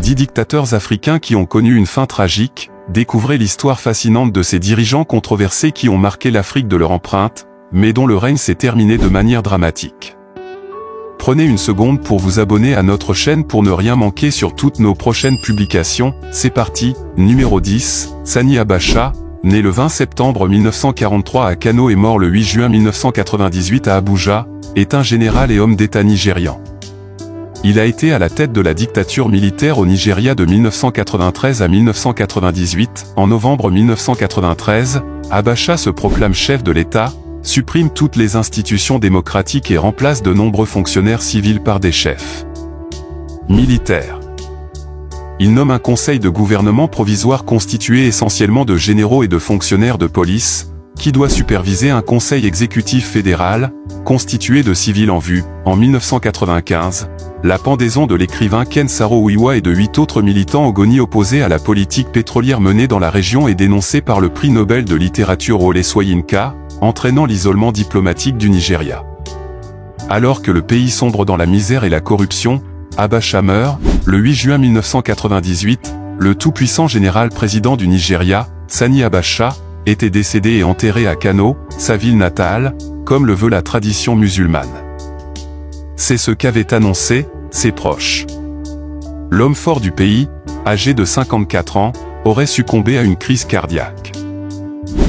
10 dictateurs africains qui ont connu une fin tragique, découvrez l'histoire fascinante de ces dirigeants controversés qui ont marqué l'Afrique de leur empreinte, mais dont le règne s'est terminé de manière dramatique. Prenez une seconde pour vous abonner à notre chaîne pour ne rien manquer sur toutes nos prochaines publications. C'est parti. Numéro 10, Sani Abacha, né le 20 septembre 1943 à Kano et mort le 8 juin 1998 à Abuja, est un général et homme d'État nigérian. Il a été à la tête de la dictature militaire au Nigeria de 1993 à 1998. En novembre 1993, Abacha se proclame chef de l'État, supprime toutes les institutions démocratiques et remplace de nombreux fonctionnaires civils par des chefs militaires. Il nomme un conseil de gouvernement provisoire constitué essentiellement de généraux et de fonctionnaires de police, qui doit superviser un conseil exécutif fédéral, constitué de civils en vue. En 1995, la pendaison de l'écrivain Ken Saro-Wiwa et de 8 autres militants ogoni opposés à la politique pétrolière menée dans la région est dénoncée par le prix Nobel de littérature Wole Soyinka, entraînant l'isolement diplomatique du Nigeria. Alors que le pays sombre dans la misère et la corruption, Abacha meurt, le 8 juin 1998, le tout-puissant général président du Nigeria, Sani Abacha, était décédé et enterré à Kano, sa ville natale, comme le veut la tradition musulmane. C'est ce qu'avaient annoncé ses proches. L'homme fort du pays, âgé de 54 ans, aurait succombé à une crise cardiaque.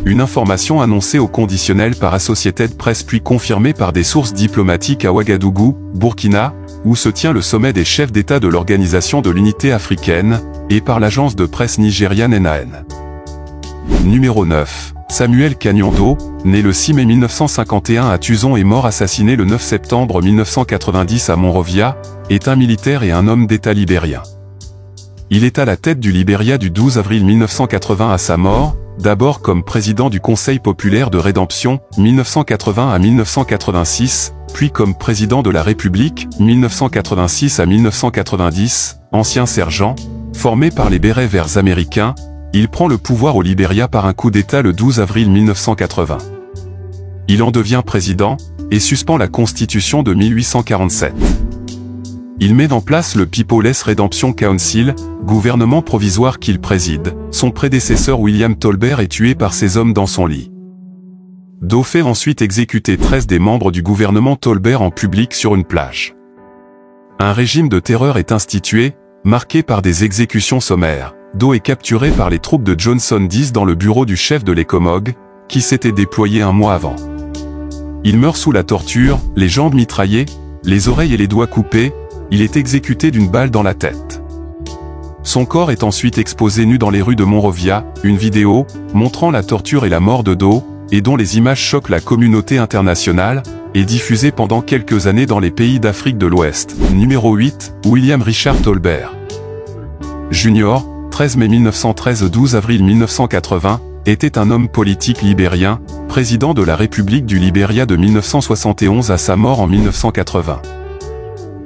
Une information annoncée au conditionnel par Associated Press puis confirmée par des sources diplomatiques à Ouagadougou, Burkina, où se tient le sommet des chefs d'État de l'Organisation de l'Unité africaine, et par l'agence de presse nigériane NAN. Numéro 9. Samuel Kanyando, né le 6 mai 1951 à Tuzon et mort assassiné le 9 septembre 1990 à Monrovia, est un militaire et un homme d'État libérien. Il est à la tête du Libéria du 12 avril 1980 à sa mort, d'abord comme président du Conseil populaire de rédemption, 1980 à 1986, puis comme président de la République, 1986 à 1990, ancien sergent, formé par les bérets verts américains, il prend le pouvoir au Libéria par un coup d'État le 12 avril 1980. Il en devient président, et suspend la Constitution de 1847. Il met en place le People's Redemption Council, gouvernement provisoire qu'il préside. Son prédécesseur William Tolbert est tué par ses hommes dans son lit. Doe fait ensuite exécuter 13 des membres du gouvernement Tolbert en public sur une plage. Un régime de terreur est institué, marqué par des exécutions sommaires. Doe est capturé par les troupes de Johnson X dans le bureau du chef de l'Ecomog, qui s'était déployé un mois avant. Il meurt sous la torture, les jambes mitraillées, les oreilles et les doigts coupés, il est exécuté d'une balle dans la tête. Son corps est ensuite exposé nu dans les rues de Monrovia. Une vidéo, montrant la torture et la mort de Doe, et dont les images choquent la communauté internationale, est diffusée pendant quelques années dans les pays d'Afrique de l'Ouest. Numéro 8, William Richard Tolbert Junior, 13 mai 1913 – 12 avril 1980, était un homme politique libérien, président de la République du Libéria de 1971 à sa mort en 1980.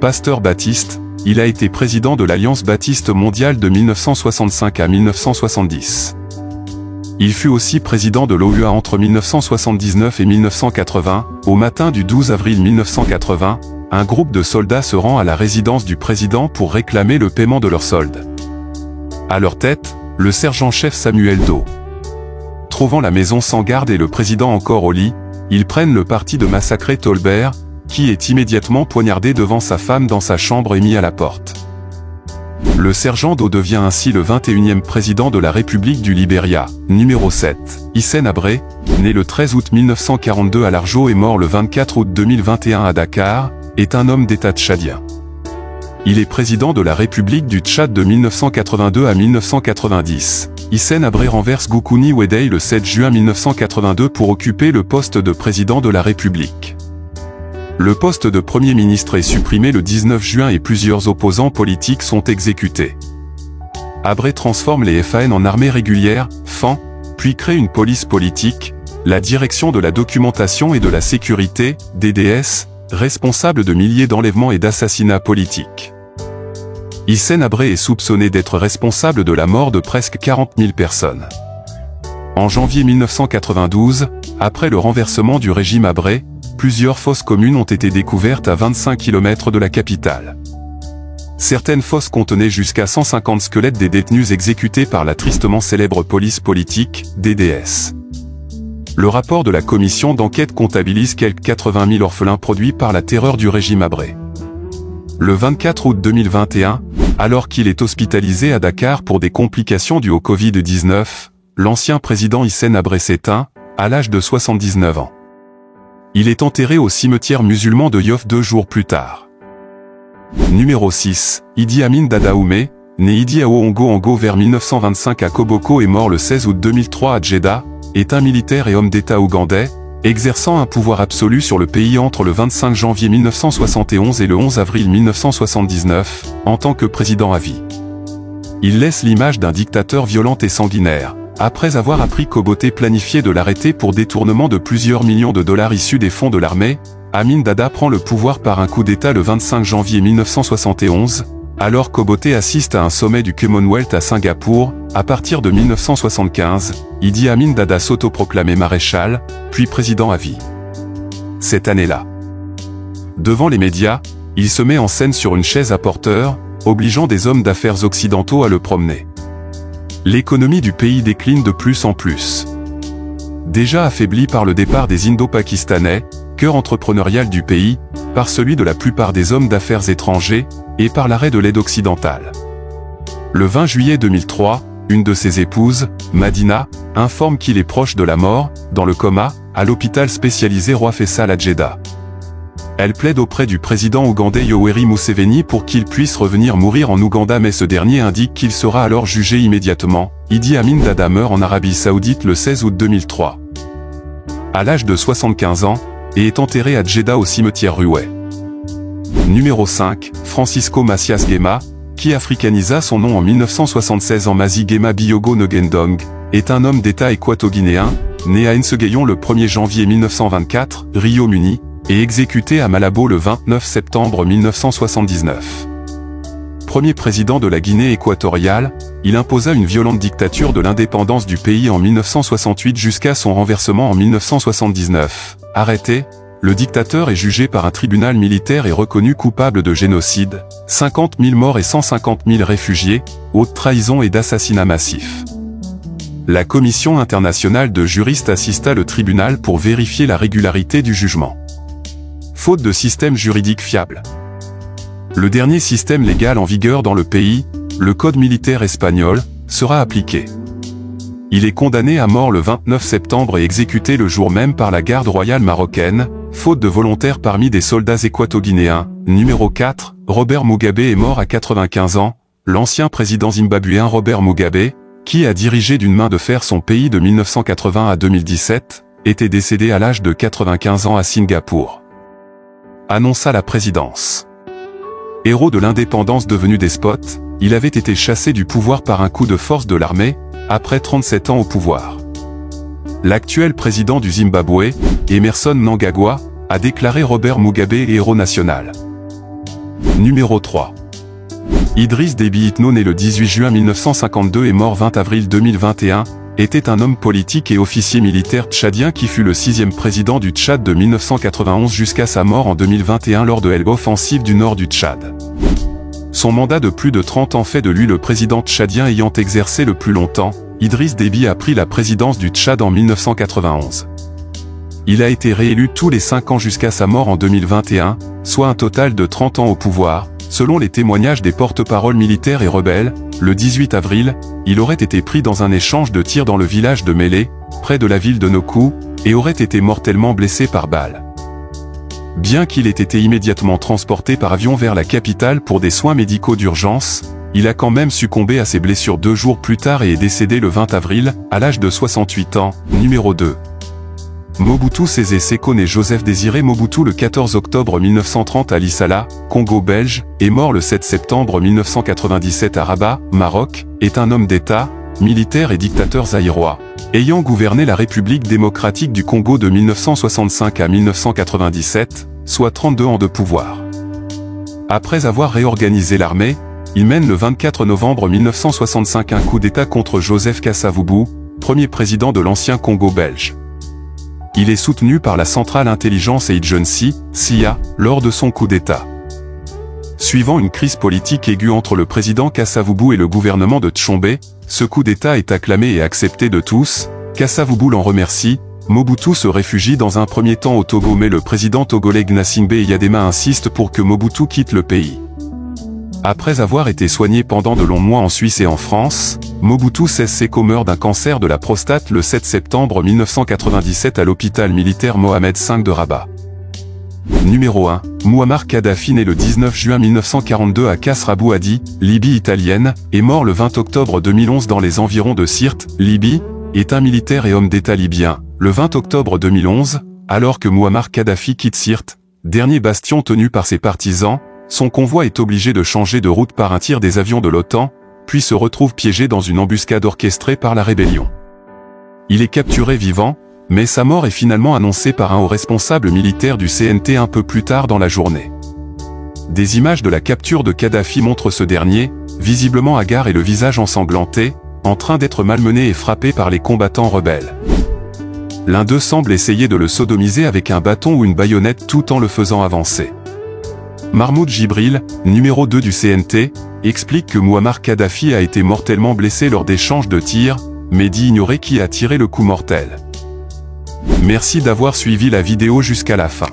Pasteur baptiste, il a été président de l'Alliance baptiste mondiale de 1965 à 1970. Il fut aussi président de l'OUA entre 1979 et 1980. Au matin du 12 avril 1980, un groupe de soldats se rend à la résidence du président pour réclamer le paiement de leurs soldes. À leur tête, le sergent-chef Samuel Doe. Trouvant la maison sans garde et le président encore au lit, ils prennent le parti de massacrer Tolbert, qui est immédiatement poignardé devant sa femme dans sa chambre et mis à la porte. Le sergent Doe devient ainsi le 21e président de la République du Libéria. Numéro 7. Hissène Habré, né le 13 août 1942 à Largeau et mort le 24 août 2021 à Dakar, est un homme d'État tchadien. Il est président de la République du Tchad de 1982 à 1990. Hissène Habré renverse Goukouni Ouédey le 7 juin 1982 pour occuper le poste de président de la République. Le poste de Premier ministre est supprimé le 19 juin et plusieurs opposants politiques sont exécutés. Habré transforme les FAN en armée régulière, FAN, puis crée une police politique, la Direction de la documentation et de la sécurité, DDS, responsable de milliers d'enlèvements et d'assassinats politiques. Hissène Habré est soupçonné d'être responsable de la mort de presque 40 000 personnes. En janvier 1992, après le renversement du régime Habré, plusieurs fosses communes ont été découvertes à 25 km de la capitale. Certaines fosses contenaient jusqu'à 150 squelettes des détenus exécutés par la tristement célèbre police politique, DDS. Le rapport de la commission d'enquête comptabilise quelques 80 000 orphelins produits par la terreur du régime Habré. Le 24 août 2021, alors qu'il est hospitalisé à Dakar pour des complications dues au Covid-19, l'ancien président Hissène Habré s'éteint, à l'âge de 79 ans. Il est enterré au cimetière musulman de Yoff 2 jours plus tard. Numéro 6, Idi Amin Dada Oumé, né Idi Awo-Ongo vers 1925 à Koboko et mort le 16 août 2003 à Djeddah, est un militaire et homme d'État ougandais, exerçant un pouvoir absolu sur le pays entre le 25 janvier 1971 et le 11 avril 1979, en tant que président à vie. Il laisse l'image d'un dictateur violent et sanguinaire. Après avoir appris qu'Obote planifiait de l'arrêter pour détournement de plusieurs millions de dollars issus des fonds de l'armée, Amin Dada prend le pouvoir par un coup d'État le 25 janvier 1971, alors qu'Obote assiste à un sommet du Commonwealth à Singapour. À partir de 1975, Idi Amin Dada s'autoproclamait maréchal, puis président à vie. Cette année-là, devant les médias, il se met en scène sur une chaise à porteur, obligeant des hommes d'affaires occidentaux à le promener. L'économie du pays décline de plus en plus. Déjà affaiblie par le départ des Indo-Pakistanais, cœur entrepreneurial du pays, par celui de la plupart des hommes d'affaires étrangers, et par l'arrêt de l'aide occidentale. Le 20 juillet 2003, une de ses épouses, Madina, informe qu'il est proche de la mort, dans le coma, à l'hôpital spécialisé Roi Faisal à Djeddah. Elle plaide auprès du président ougandais Yoweri Museveni pour qu'il puisse revenir mourir en Ouganda, mais ce dernier indique qu'il sera alors jugé immédiatement. Idi Amin Dada meurt en Arabie Saoudite le 16 août 2003. À l'âge de 75 ans, et est enterré à Djeddah au cimetière Ruwais. Numéro 5, Francisco Macias Nguema, qui africanisa son nom en 1976 en Mazi Nguema Biogo Ngendong, est un homme d'État équato-guinéen, né à Ensegueyon le 1er janvier 1924, Rio Muni, et exécuté à Malabo le 29 septembre 1979. Premier président de la Guinée équatoriale, il imposa une violente dictature de l'indépendance du pays en 1968 jusqu'à son renversement en 1979. Arrêté, le dictateur est jugé par un tribunal militaire et reconnu coupable de génocide, 50 000 morts et 150 000 réfugiés, haute trahison et d'assassinat massif. La commission internationale de juristes assista le tribunal pour vérifier la régularité du jugement. Faute de système juridique fiable. Le dernier système légal en vigueur dans le pays, le code militaire espagnol, sera appliqué. Il est condamné à mort le 29 septembre et exécuté le jour même par la garde royale marocaine, faute de volontaires parmi des soldats équato-guinéens. Numéro 4, Robert Mugabe est mort à 95 ans. L'ancien président zimbabwéen Robert Mugabe, qui a dirigé d'une main de fer son pays de 1980 à 2017, était décédé à l'âge de 95 ans à Singapour. Annonça la présidence. Héros de l'indépendance devenu despote, il avait été chassé du pouvoir par un coup de force de l'armée, après 37 ans au pouvoir. L'actuel président du Zimbabwe, Emmerson Mnangagwa, a déclaré Robert Mugabe héros national. Numéro 3. Idriss Déby Itno, né le 18 juin 1952 et mort 20 avril 2021, était un homme politique et officier militaire tchadien qui fut le 6e président du Tchad de 1991 jusqu'à sa mort en 2021 lors de l'offensive du nord du Tchad. Son mandat de plus de 30 ans fait de lui le président tchadien ayant exercé le plus longtemps. Idriss Déby a pris la présidence du Tchad en 1991. Il a été réélu tous les 5 ans jusqu'à sa mort en 2021, soit un total de 30 ans au pouvoir. Selon les témoignages des porte-paroles militaires et rebelles, le 18 avril, il aurait été pris dans un échange de tirs dans le village de Mélé, près de la ville de Nokou, et aurait été mortellement blessé par balle. Bien qu'il ait été immédiatement transporté par avion vers la capitale pour des soins médicaux d'urgence, il a quand même succombé à ses blessures 2 jours plus tard et est décédé le 20 avril, à l'âge de 68 ans. Numéro 2. Mobutu Sese Seko, né Joseph Désiré Mobutu le 14 octobre 1930 à Lissala, Congo belge, et mort le 7 septembre 1997 à Rabat, Maroc, est un homme d'État, militaire et dictateur zaïrois, ayant gouverné la République démocratique du Congo de 1965 à 1997, soit 32 ans de pouvoir. Après avoir réorganisé l'armée, il mène le 24 novembre 1965 un coup d'État contre Joseph Kasavubu, premier président de l'ancien Congo belge. Il est soutenu par la Central Intelligence Agency, CIA, lors de son coup d'État. suivant une crise politique aiguë entre le président Kasavubu et le gouvernement de Tshombe, ce coup d'État est acclamé et accepté de tous, Kasavubu l'en remercie, Mobutu se réfugie dans un premier temps au Togo mais le président togolais Gnassingbé Eyadema insiste pour que Mobutu quitte le pays. Après avoir été soigné pendant de longs mois en Suisse et en France, Mobutu Sese Seko meurt d'un cancer de la prostate le 7 septembre 1997 à l'hôpital militaire Mohamed V de Rabat. Numéro 1. Mouammar Kadhafi né le 19 juin 1942 à Kasr Abu Hadi, Libye italienne, et mort le 20 octobre 2011 dans les environs de Sirte, Libye, est un militaire et homme d'État libyen. Le 20 octobre 2011, alors que Mouammar Kadhafi quitte Sirte, dernier bastion tenu par ses partisans, son convoi est obligé de changer de route par un tir des avions de l'OTAN, puis se retrouve piégé dans une embuscade orchestrée par la rébellion. Il est capturé vivant, mais sa mort est finalement annoncée par un haut responsable militaire du CNT un peu plus tard dans la journée. Des images de la capture de Kadhafi montrent ce dernier, visiblement hagard et le visage ensanglanté, en train d'être malmené et frappé par les combattants rebelles. L'un d'eux semble essayer de le sodomiser avec un bâton ou une baïonnette tout en le faisant avancer. Mahmoud Jibril, numéro 2 du CNT, explique que Mouammar Kadhafi a été mortellement blessé lors d'échanges de tirs, mais dit ignorer qui a tiré le coup mortel. Merci d'avoir suivi la vidéo jusqu'à la fin.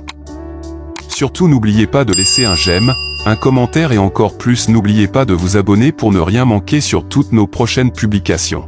Surtout n'oubliez pas de laisser un j'aime, un commentaire et encore plus n'oubliez pas de vous abonner pour ne rien manquer sur toutes nos prochaines publications.